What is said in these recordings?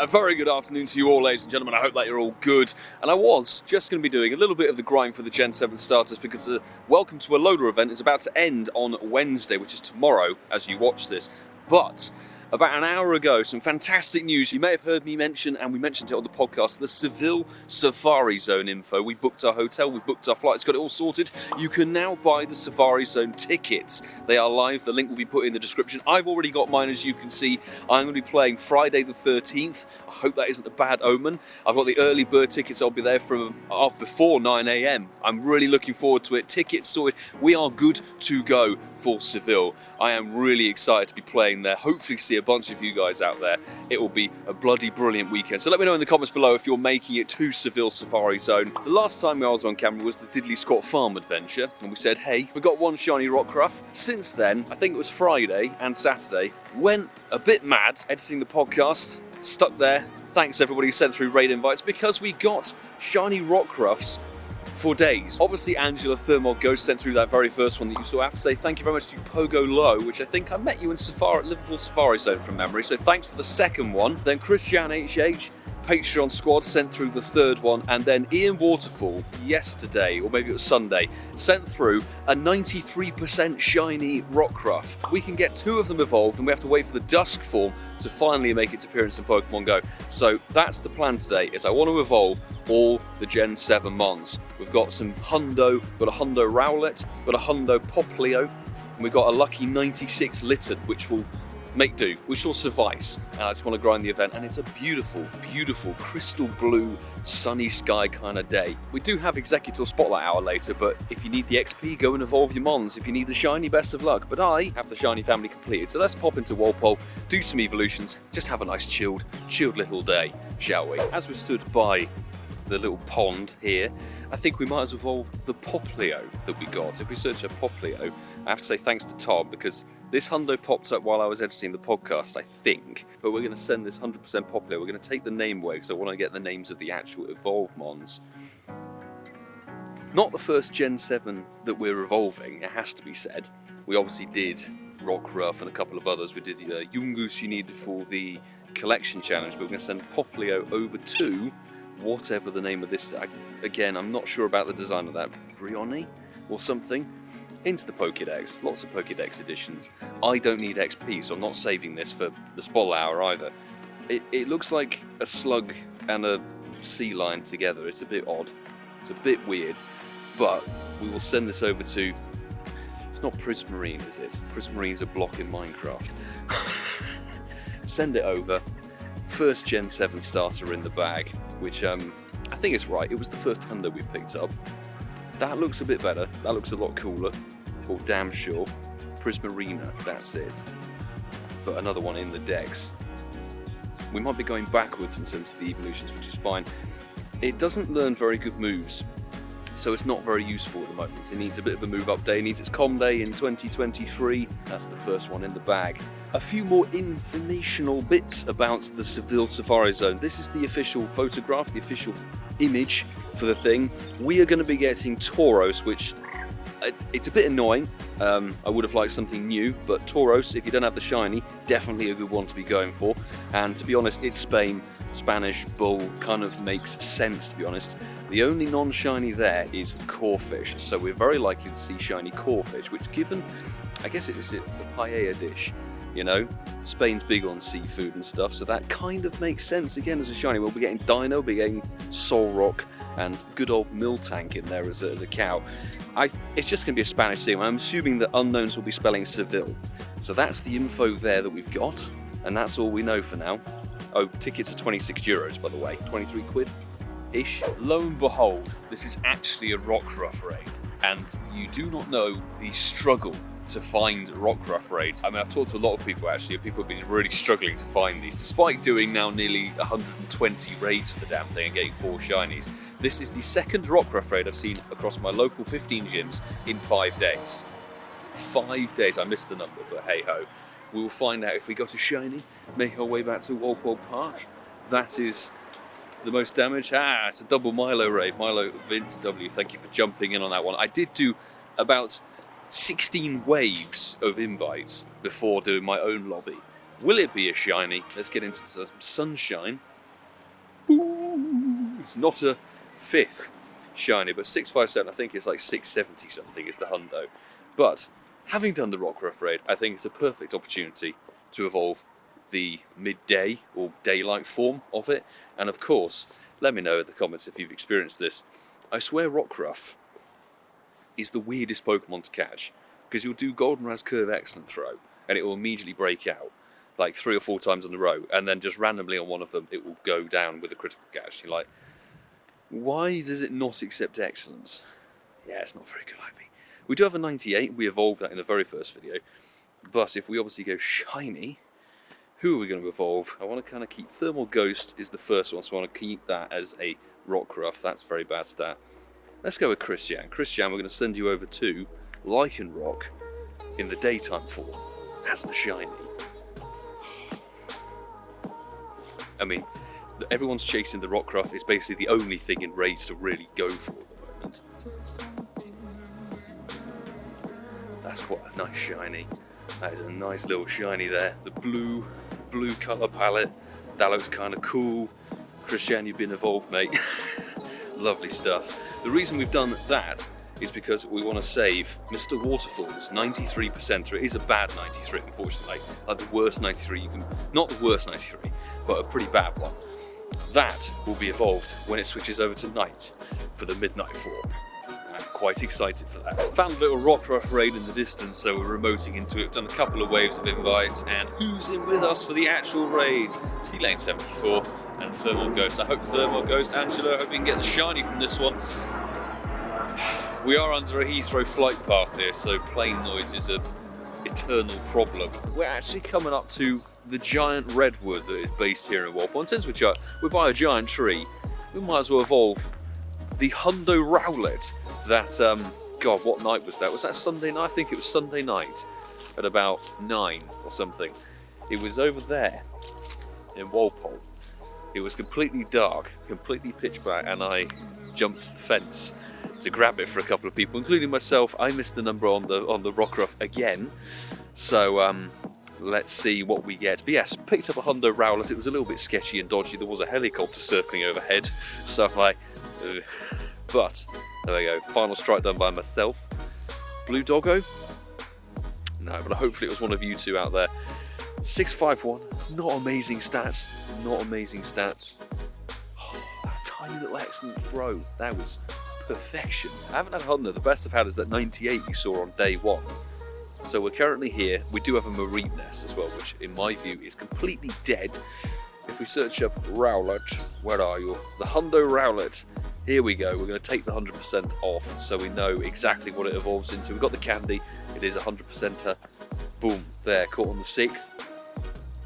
A very good afternoon to you all, ladies and gentlemen. I hope that you're all good. And I was just going to be doing a little bit of the grind for the Gen 7 starters because the Welcome to a Loader event is about to end on Wednesday, which is tomorrow as you watch this. But about an hour ago, some fantastic news. You may have heard me mention, and we mentioned it on the podcast, the Seville Safarizone info. We booked our hotel, we booked our flights, got it all sorted. You can now buy the Safarizone tickets. They are live. The link will be put in the description. I've already got mine, as you can see. I'm going to be playing Friday the 13th. I hope that isn't a bad omen. I've got the early bird tickets. I'll be there from before 9 AM. I'm really looking forward to it. Tickets sorted. We are good to go for Seville. I am really excited to be playing there. Hopefully see a bunch of you guys out there. It will be a bloody brilliant weekend. So let me know in the comments below if you're making it to Seville Safarizone. The last time I was on camera was the Diddley Scott Farm adventure, and we said, hey, we got one Shiny Rockruff. Since then, I think it was Friday and Saturday, went a bit mad editing the podcast, stuck there. Thanks everybody who sent through raid invites because we got Shiny Rockruffs for days. Obviously Angela Thermal Ghost sent through that very first one that you saw. I have to say thank you very much to PoGoMiloUK, which I think I met you in Liverpool Safarizone from memory, so thanks for the second one. Then ChrisJahnHH, Patreon Squad sent through the third one, and then Ian Waterfall yesterday, or maybe it was Sunday, sent through a 93% Shiny Rockruff. We can get two of them evolved, and we have to wait for the Dusk form to finally make its appearance in Pokemon GO. So that's the plan today, is I want to evolve all the Gen 7 Mons. We've got some Hundo, got a Hundo Rowlet, got a Hundo Poplio, and we've got a lucky 96 Littered, which will make do, which will suffice. And I just want to grind the event, and it's a beautiful, beautiful crystal blue, sunny sky kind of day. We do have Executor Spotlight Hour later, but if you need the XP, go and evolve your Mons. If you need the Shiny, best of luck. But I have the Shiny family completed, so let's pop into Walpole, do some evolutions, just have a nice chilled little day, shall we? As we stood by the little pond here, I think we might as well evolve the Poplio that we got. If we search a Poplio, I have to say thanks to Tom, because this Hundo popped up while I was editing the podcast, I think. But we're going to send this 100% Poplio. We're going to take the name away because I want to get the names of the actual evolved Mons. Not the first Gen 7 that we're evolving, it has to be said. We obviously did Rockruff and a couple of others. We did Yungoos you needed for the collection challenge, but we're going to send Poplio over to whatever the name of this, again, I'm not sure about the design of that, Brioni or something, into the Pokédex. Lots of Pokédex editions. I don't need XP, so I'm not saving this for the Spotlight Hour either. It looks like a slug and a sea lion together. It's a bit odd. It's a bit weird, but we will send this over to, it's not Prismarine, is it? Prismarine's a block in Minecraft. Send it over. First Gen 7 starter in the bag, which I think it's right. It was the first Hundo we picked up. That looks a bit better. That looks a lot cooler, for damn sure. Prismarina, that's it. But another one in the Dex. We might be going backwards in terms of the evolutions, which is fine. It doesn't learn very good moves, so it's not very useful at the moment. It needs a bit of a move up day. It needs its Com Day in 2023. That's the first one in the bag. A few more informational bits about the Seville Safarizone. This is the official photograph, the official image for the thing. We are going to be getting Tauros, which it's a bit annoying. I would have liked something new, but Tauros, if you don't have the shiny, definitely a good one to be going for. And to be honest, it's Spain. Spanish bull kind of makes sense, to be honest. The only non-shiny there is Corfish, so we're very likely to see shiny Corfish, which, given, I guess it is a paella dish, you know? Spain's big on seafood and stuff, so that kind of makes sense again as a shiny. We'll be getting Dino, we'll be getting Solrock, and good old Miltank in there as a cow. It's just going to be a Spanish team. I'm assuming that unknowns will be spelling Seville. So that's the info there that we've got, and that's all we know for now. Oh, tickets are €26, by the way, 23 quid-ish. Lo and behold, this is actually a Rockruff raid, and you do not know the struggle to find Rockruff raids. I mean, I've talked to a lot of people actually, and people have been really struggling to find these, despite doing now nearly 120 raids for the damn thing and getting 4 shinies. This is the second Rockruff raid I've seen across my local 15 gyms in 5 days. 5 days, I missed the number, but hey ho. We will find out if we got a shiny, make our way back to Walpole Park. That is the most damage. It's a double Milo raid. Milo Vince W, thank you for jumping in on that one. I did do about 16 waves of invites before doing my own lobby. Will it be a shiny? Let's get into some sunshine It's not a 5th shiny, but 657, I think it's like 670 something is the hundo. But having done the Rockruff raid, I think it's a perfect opportunity to evolve the Midday or daylight form of it. And of course, let me know in the comments if you've experienced this. I swear Rockruff is the weirdest Pokemon to catch, because you'll do Goldenraz Curve Excellent Throw and it will immediately break out like 3 or 4 times in a row, and then just randomly on one of them it will go down with a critical catch. You're like, why does it not accept excellence? Yeah, it's not very good, Ivy. We do have a 98, we evolved that in the very first video, but if we obviously go shiny, who are we going to evolve? I want to kind of keep Thermal Ghost is the first one, so I want to keep that as a Rockruff. That's a very bad stat. Let's go with ChrisJahn. ChrisJahn, we're going to send you over to Lycanroc in the daytime form as the shiny. I mean, everyone's chasing the Rockruff. It's basically the only thing in raids to really go for at the moment. That's quite a nice shiny. That is a nice little shiny there. The blue colour palette. That looks kind of cool. ChrisJahn, you've been evolved, mate. Lovely stuff. The reason we've done that is because we want to save Mr. Waterfall's 93%. It is a bad 93, unfortunately. Like the worst 93 you can... Not the worst 93, but a pretty bad one. That will be evolved when it switches over to night for the midnight form. I'm quite excited for that. Found a little Rockruff raid in the distance, so we're remoting into it. We've done a couple of waves of invites, and who's in with us for the actual raid? T-Lane74 and Thermal Ghost. I hope Thermal Ghost, Angela, I hope you can get the shiny from this one. We are under a Heathrow flight path here, so plane noise is an eternal problem. We're actually coming up to the giant redwood that is based here in Walpole, and since we're by a giant tree, we might as well evolve the Hundo Rowlet that, God, what night was that? Was that Sunday night? I think it was Sunday night at about 9 or something. It was over there in Walpole. It was completely dark, completely pitch black, and I jumped the fence to grab it for a couple of people, including myself. I missed the number on the Rockruff again, so let's see what we get. But yes, picked up a Hundo Rowlet. It was a little bit sketchy and dodgy. There was a helicopter circling overhead, so I'm like, ugh. But there we go. Final strike done by myself. Blue Doggo? No, but hopefully it was one of you two out there. 651. It's not amazing stats. Not amazing stats. Oh, that tiny little excellent throw. That was perfection. I haven't had a Hundo. The best I've had is that 98 you saw on day 1. So we're currently here. We do have a Marine Nest as well, which in my view is completely dead. If we search up Rowlet, where are you? The Hundo Rowlet. Here we go. We're going to take the 100% off so we know exactly what it evolves into. We've got the candy. It is 100%er. Boom. There, caught on the 6th.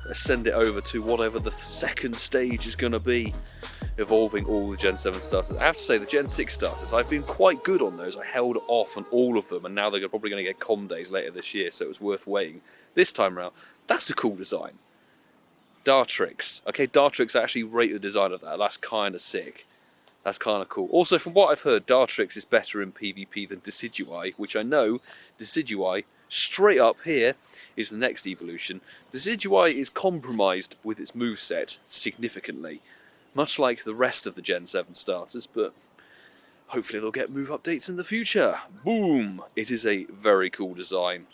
Let's send it over to whatever the second stage is going to be, evolving all the Gen 7 starters. I have to say, the Gen 6 starters, I've been quite good on those. I held off on all of them, and now they're probably going to get Com Days later this year, so it was worth waiting. This time around, that's a cool design. Dartrix. Okay, Dartrix, I actually rate the design of that. That's kind of sick. That's kind of cool. Also, from what I've heard, Dartrix is better in PvP than Decidueye, which I know Decidueye, straight up here, is the next evolution. Decidueye is compromised with its moveset significantly, much like the rest of the Gen 7 starters, but hopefully they'll get move updates in the future. Boom! It is a very cool design.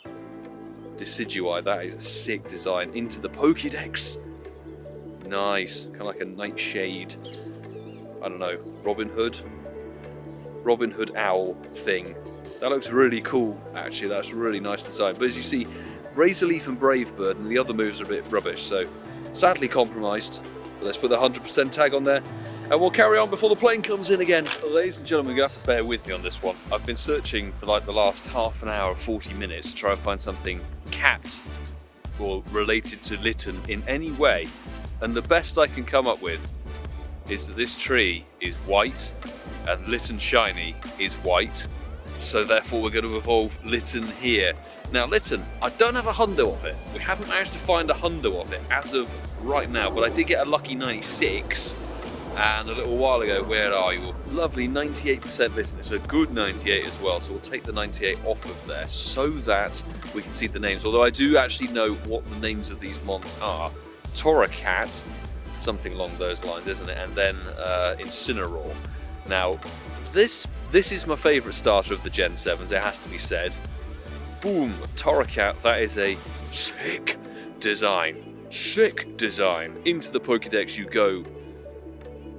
Decidueye, that is a sick design. Into the Pokédex. Nice. Kind of like a Nightshade, I don't know, Robin Hood owl thing. That looks really cool, actually. That's a really nice design. But as you see, Razorleaf and Brave Bird and the other moves are a bit rubbish, so sadly compromised. But let's put the 100% tag on there, and we'll carry on before the plane comes in again. Ladies and gentlemen, you're going to have to bear with me on this one. I've been searching for like the last half an hour, 40 minutes to try and find something cat or related to Litten in any way, and the best I can come up with is that this tree is white and Litten Shiny is white, so therefore we're going to evolve Litten here. Now Litten, I don't have a Hundo of it. We haven't managed to find a Hundo of it as of right now, but I did get a lucky 96, and a little while ago, where are you? Lovely 98% Litten. It's a good 98 as well, so we'll take the 98 off of there so that we can see the names, although I do actually know what the names of these mons are. Torracat, something along those lines, isn't it? And then Incineroar. Now, this is my favourite starter of the Gen 7s, it has to be said. Boom, Torracat, that is a sick design. Sick design. Into the Pokédex you go.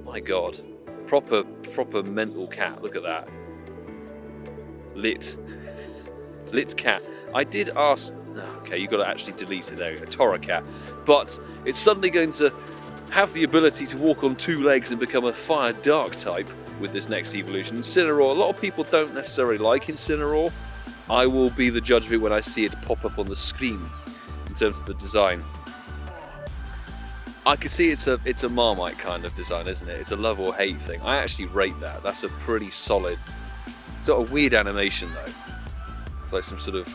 My god. Proper mental cat, look at that. Lit cat. I did ask, okay, you've got to actually delete it, there you go, Torracat. But it's suddenly going to have the ability to walk on 2 legs and become a fire dark type with this next evolution. Incineroar, a lot of people don't necessarily like Incineroar. I will be the judge of it when I see it pop up on the screen in terms of the design. I can see it's a Marmite kind of design, isn't it? It's a love or hate thing. I actually rate that. That's a pretty solid. It's got a weird animation though, like some sort of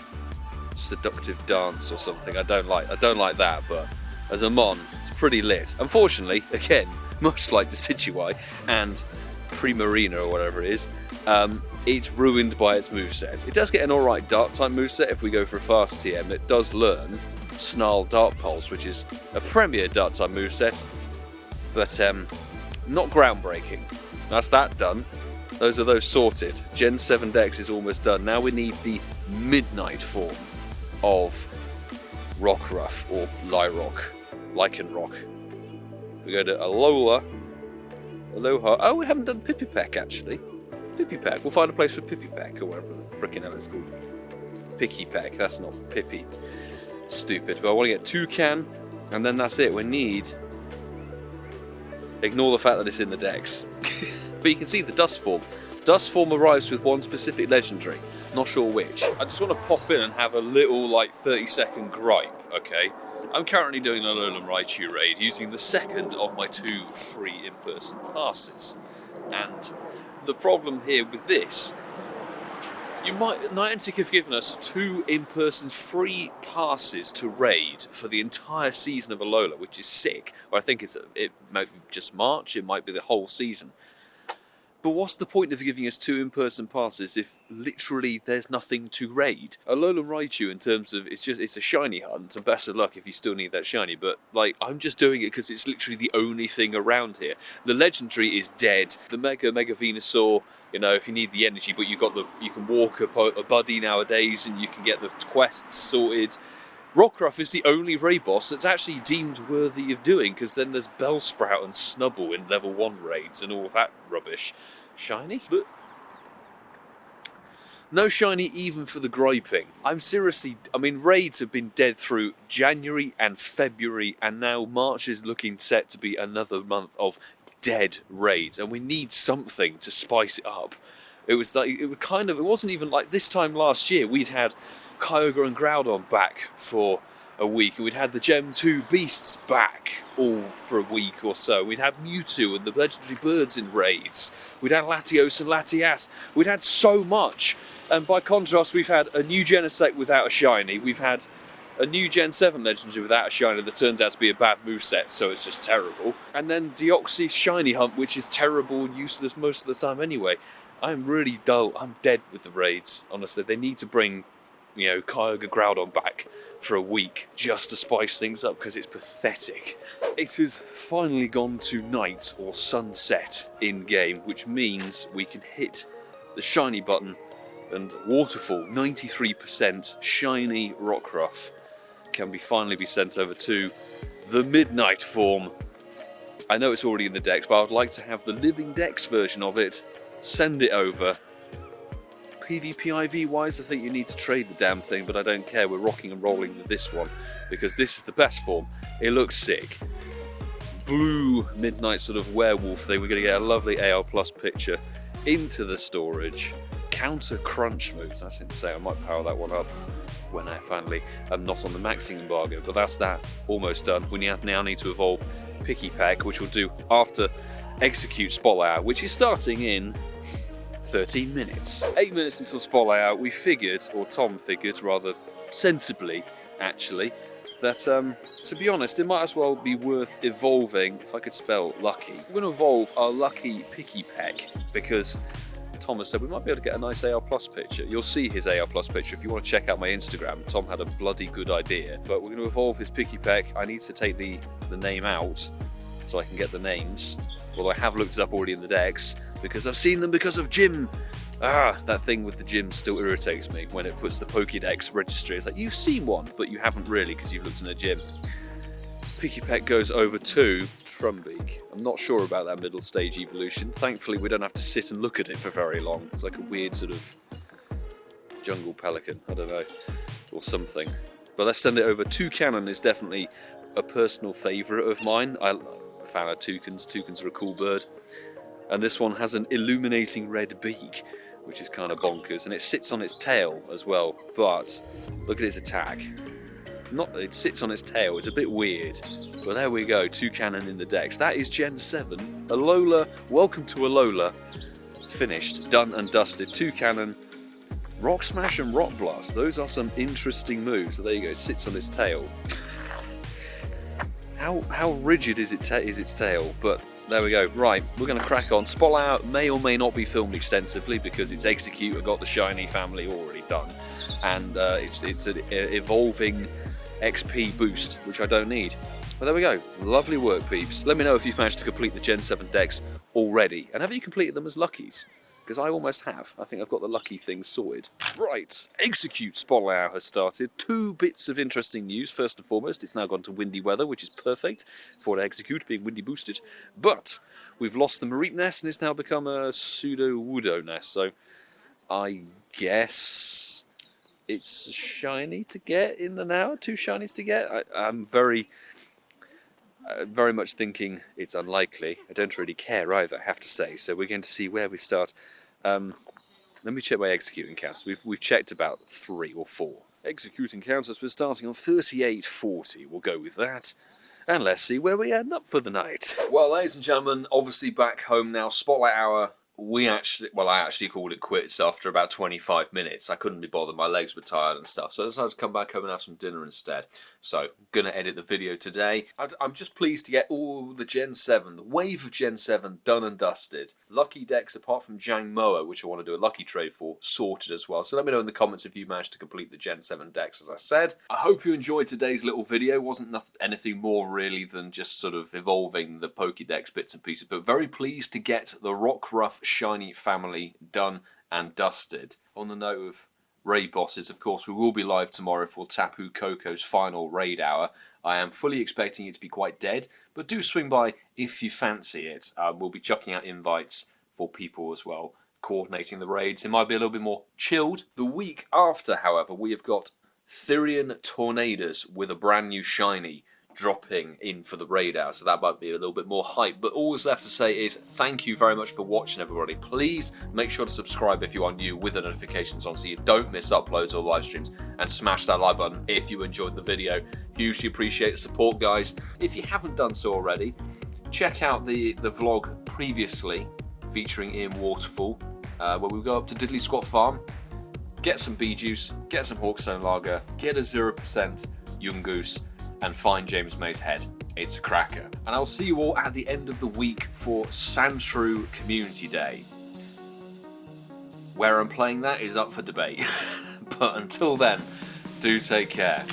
seductive dance or something. I don't like that, but as a Mon, it's pretty lit. Unfortunately, again, much like Decidueye and Primarina or whatever it is, it's ruined by its moveset. It does get an alright Dark type moveset if we go for a fast TM. It does learn Snarl Dark Pulse, which is a premier Dark type moveset, but not groundbreaking. That's that done. Those are those sorted. Gen 7 Dex is almost done. Now we need the midnight form of Rockruff or Lycanroc. We go to Aloha. Oh, we haven't done Pipipeck actually. Pipipeck. We'll find a place for Pipipeck or whatever the frickin' hell it's called. Pickypeck. That's not Pippy. Stupid. But I want to get Toucan, and then that's it. We need. Ignore the fact that it's in the Dex. But you can see the Dust Form. Dust Form arrives with one specific legendary. Not sure which. I just want to pop in and have a little, like, 30-second gripe, okay? I'm currently doing an Alolan Raichu raid using the second of my 2 free in-person passes. And the problem here with this, Niantic have given us 2 in-person free passes to raid for the entire season of Alola, which is sick. Or I think it might be just March, it might be the whole season. But what's the point of giving us 2 in-person passes if literally there's nothing to raid? Alolan Raichu, in terms of, it's a shiny hunt, and best of luck if you still need that shiny, but like, I'm just doing it because it's literally the only thing around here. The legendary is dead. The Mega Venusaur, you know, if you need the energy, but you can walk a buddy nowadays, and you can get the quests sorted. Rockruff is the only raid boss that's actually deemed worthy of doing, because then there's Bellsprout and Snubbull in level 1 raids and all of that rubbish. Shiny? But no shiny even for the griping. Raids have been dead through January and February, and now March is looking set to be another month of dead raids, and we need something to spice it up. It wasn't even like this time last year. We'd had Kyogre and Groudon back for a week, and we'd had the Gem 2 Beasts back all for a week or so. We'd had Mewtwo and the legendary birds in raids. We'd had Latios and Latias. We'd had so much, and by contrast we've had a new Genesect without a shiny. We've had a new Gen 7 legendary without a shiny that turns out to be a bad moveset, so it's just terrible. And then Deoxys shiny hunt, which is terrible and useless most of the time anyway. I'm really dull. I'm dead with the raids, honestly. They need to bring, Kyogre Groudon back for a week just to spice things up, because it's pathetic. It has finally gone to night or sunset in game, which means we can hit the shiny button and Waterfall 93% Shiny Rockruff can finally be sent over to the Midnight form. I know it's already in the Dex, but I would like to have the Living Dex version of it. Send it over. PvP IV wise, I think you need to trade the damn thing, but I don't care. We're rocking and rolling with this one because this is the best form. It looks sick. Blue Midnight sort of werewolf thing. We're going to get a lovely AR Plus picture into the storage. Counter crunch moves. That's insane. I might power that one up when I finally am not on the maxing embargo, but that's that. Almost done. We now need to evolve Pickypeck, which we'll do after Execute Spotlight Out, which is starting in 13 minutes. 8 minutes until Spotlight Out, we figured, or Tom figured rather sensibly actually, that to be honest, it might as well be worth evolving, if I could spell lucky. We're going to evolve our lucky Pickypeck because Thomas said we might be able to get a nice AR Plus picture. You'll see his AR Plus picture if you want to check out my Instagram. Tom had a bloody good idea, but we're going to evolve his Pickypeck. I need to take the name out so I can get the names. Although I have looked it up already in the Dex, because I've seen them because of Jim. That thing with the gym still irritates me when it puts the Pokédex registry. It's like, you've seen one, but you haven't really because you've looked in a gym. Pikipek goes over to Trumbeak. I'm not sure about that middle stage evolution. Thankfully, we don't have to sit and look at it for very long. It's like a weird sort of jungle pelican, I don't know, or something. But let's send it over. Toucanon is definitely a personal favourite of mine. I'm a fan of toucans. Toucans are a cool bird. And this one has an illuminating red beak, which is kind of bonkers, and it sits on its tail as well. But look at its attack. It sits on its tail. It's a bit weird. But there we go. Toucanon in the Dex. That is Gen 7. Alola. Welcome to Alola. Finished. Done and dusted. Toucanon. Rock Smash and Rock Blast. Those are some interesting moves. So there you go. It sits on its tail. How rigid is its tail? But there we go. Right, we're going to crack on. Spotlight may or may not be filmed extensively because it's Execute. I've got the Shiny family already done, and it's an evolving XP boost, which I don't need. But there we go. Lovely work, peeps. Let me know if you've managed to complete the Gen 7 Dex already, and have you completed them as Luckies? Because I almost have. I think I've got the lucky thing sorted. Right, Execute Spotlight Hour has started. 2 bits of interesting news. First and foremost, it's now gone to windy weather, which is perfect for Execute being windy boosted. But we've lost the Mareep nest and it's now become a pseudo-woodo nest. So I guess it's shiny to get in an hour. 2 shinies to get. I'm very much thinking it's unlikely. I don't really care either, I have to say. So we're going to see where we start. Let me check my executing counts. We've checked about 3 or 4. Executing counts as we're starting on 3840. We'll go with that. And let's see where we end up for the night. Well, ladies and gentlemen, obviously back home now. Spotlight Hour. I actually called it quits after about 25 minutes. I couldn't be bothered. My legs were tired and stuff. So I decided to come back home and have some dinner instead. So, I'm going to edit the video today. I'm just pleased to get all the Gen 7, the wave of Gen 7 done and dusted. Lucky decks, apart from Jangmoa, which I want to do a lucky trade for, sorted as well. So let me know in the comments if you managed to complete the Gen 7 decks, as I said. I hope you enjoyed today's little video. It wasn't anything more really than just sort of evolving the Pokédex bits and pieces, but very pleased to get the Rockruff Shiny family done and dusted. On the note of raid bosses, of course, we will be live tomorrow for Tapu Koko's final raid hour. I am fully expecting it to be quite dead, but do swing by if you fancy it. We'll be chucking out invites for people as well, coordinating the raids. It might be a little bit more chilled. The week after, however, we have got Therian Tornadus with a brand new shiny dropping in for the raid hour, so that might be a little bit more hype. But all that's left to say is thank you very much for watching, everybody. Please make sure to subscribe if you are new with the notifications on so you don't miss uploads or live streams, and smash that like button if you enjoyed the video. Hugely appreciate the support, guys. If you haven't done so already, check out the vlog previously featuring Ian Waterfall, where we go up to Diddley Squat Farm, get some bee juice, get some Hawkstone Lager, get a 0% Yungoos, and find James May's head. It's a cracker. And I'll see you all at the end of the week for Sandshrew Community Day. Where I'm playing that is up for debate. But until then, do take care.